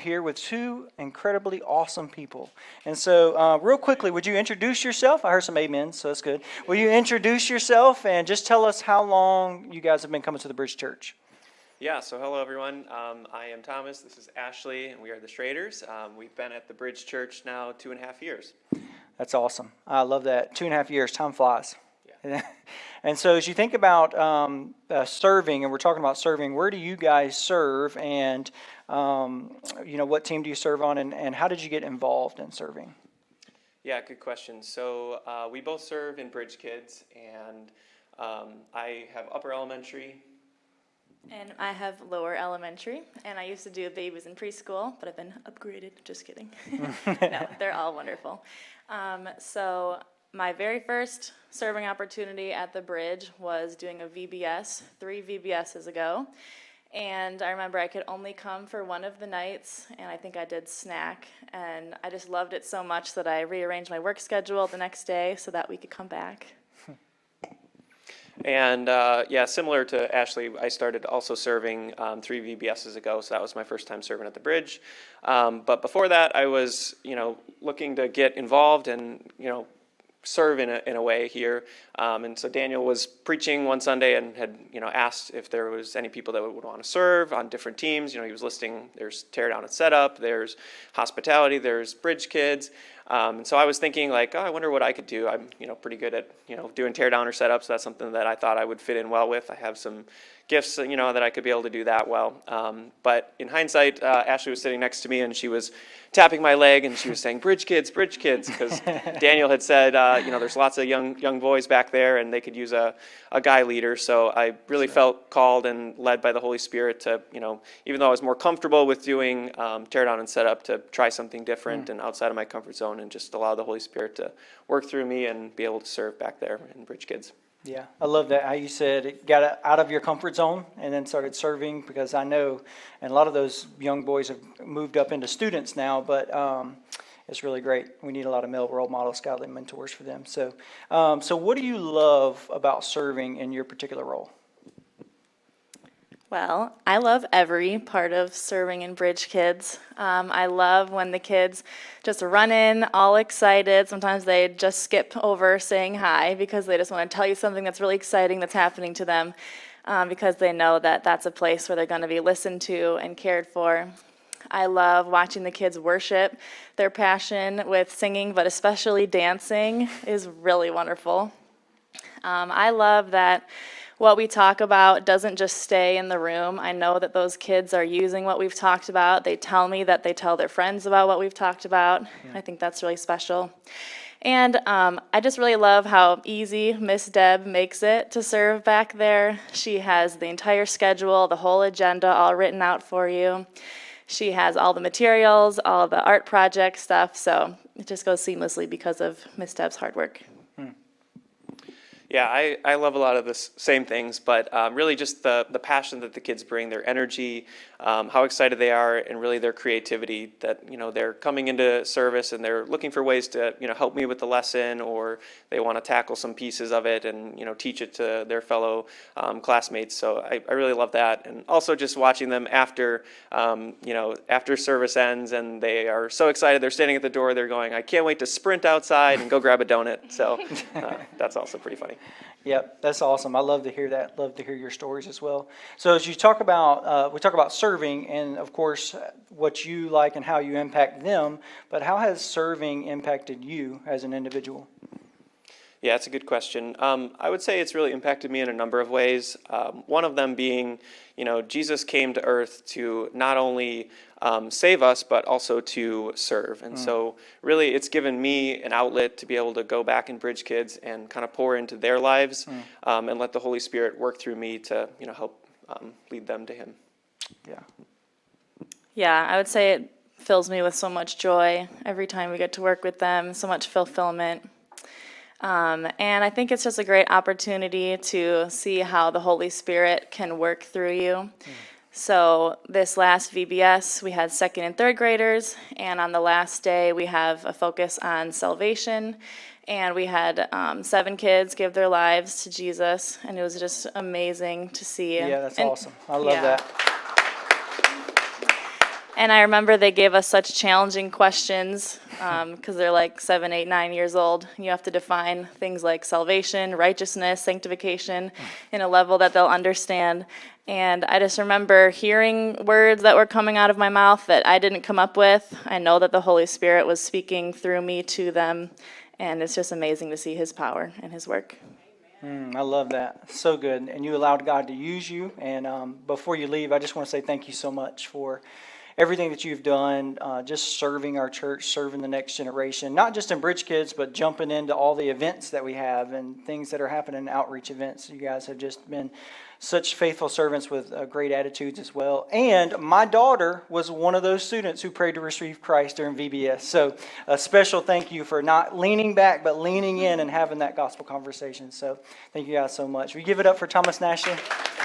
here with two incredibly awesome people. And so, real quickly, would you introduce yourself? I heard some amens, so that's good. Will you introduce yourself and just tell us how long you guys have been coming to the Bridge Church? Yeah, so hello everyone. I am Thomas, this is Ashley, and we are the Schraders. We've been at the Bridge Church now 2.5 years. That's awesome. I love that. 2.5 years, time flies. Yeah. And so as you think about serving, and we're talking about serving, where do you guys serve, and what team do you serve on, and how did you get involved in serving? Yeah, good question. So we both serve in Bridge Kids, and I have upper elementary. And I have lower elementary, and I used to do babies in preschool, but I've been upgraded. Just kidding. No, they're all wonderful. So my very first serving opportunity at the Bridge was doing a VBS 3 VBSs ago. And I remember I could only come for one of the nights, and I think I did snack. And I just loved it so much that I rearranged my work schedule the next day so that we could come back. And similar to Ashley, I started also serving 3 VBSs ago, so that was my first time serving at the Bridge. But before that, I was, looking to get involved and, serve in a way here. And so Daniel was preaching one Sunday and had, asked if there was any people that would want to serve on different teams. He was listing, there's tear down and setup, there's hospitality, there's Bridge Kids. And so I was thinking I wonder what I could do. I'm, pretty good at, doing tear down or setup. So that's something that I thought I would fit in well with. I have some gifts, that I could be able to do that well. But in hindsight, Ashley was sitting next to me and she was tapping my leg and she was saying, Bridge Kids, because Daniel had said, there's lots of young boys back there and they could use a guy leader. So I really felt called and led by the Holy Spirit to, even though I was more comfortable with doing tear down and setup, to try something different and outside of my comfort zone and just allow the Holy Spirit to work through me and be able to serve back there in Bridge Kids. Yeah, I love that, how you said it got out of your comfort zone and then started serving, because I know, and a lot of those young boys have moved up into students now, but it's really great. We need a lot of male role models, godly mentors for them. So what do you love about serving in your particular role? Well, I love every part of serving in Bridge Kids. I love when the kids just run in all excited. Sometimes they just skip over saying hi because they just want to tell you something that's really exciting that's happening to them, because they know that that's a place where they're going to be listened to and cared for. I love watching the kids worship. Their passion with singing, but especially dancing, is really wonderful. I love that what we talk about doesn't just stay in the room. I know that those kids are using what we've talked about. They tell me that they tell their friends about what we've talked about. Yeah. I think that's really special. And I just really love how easy Miss Deb makes it to serve back there. She has the entire schedule, the whole agenda all written out for you. She has all the materials, all the art project stuff, so it just goes seamlessly because of Miss Deb's hard work. Yeah, I love a lot of the same things, but really just the passion that the kids bring, their energy, how excited they are, and really their creativity, that, they're coming into service and they're looking for ways to, help me with the lesson, or they want to tackle some pieces of it and, teach it to their fellow classmates. So I really love that. And also just watching them after, after service ends and they are so excited, they're standing at the door, they're going, I can't wait to sprint outside and go grab a donut. So that's also pretty funny. Yep, that's awesome. I love to hear that. Love to hear your stories as well. So as you talk about, we talk about serving and, of course, what you like and how you impact them, but how has serving impacted you as an individual? Yeah, it's a good question. I would say it's really impacted me in a number of ways. One of them being, Jesus came to earth to not only save us, but also to serve. And so really it's given me an outlet to be able to go back in Bridge Kids and kind of pour into their lives and let the Holy Spirit work through me to, help lead them to Him. Yeah. Yeah, I would say it fills me with so much joy every time we get to work with them, so much fulfillment. And I think it's just a great opportunity to see how the Holy Spirit can work through you. So this last VBS, we had 2nd and 3rd graders, and on the last day, we have a focus on salvation, and we had 7 kids give their lives to Jesus, and it was just amazing to see. Yeah, that's awesome. I love that. And I remember they gave us such challenging questions because they're like 7, 8, 9 years old. You have to define things like salvation, righteousness, sanctification in a level that they'll understand. And I just remember hearing words that were coming out of my mouth that I didn't come up with. I know that the Holy Spirit was speaking through me to them. And it's just amazing to see his power and his work. I love that. So good. And you allowed God to use you. And before you leave, I just want to say thank you so much for everything that you've done, just serving our church, serving the next generation, not just in Bridge Kids, but jumping into all the events that we have and things that are happening, outreach events. You guys have just been such faithful servants with great attitudes as well. And my daughter was one of those students who prayed to receive Christ during VBS. So a special thank you for not leaning back, but leaning in and having that gospel conversation. So thank you guys so much. We give it up for Thomas Nashley.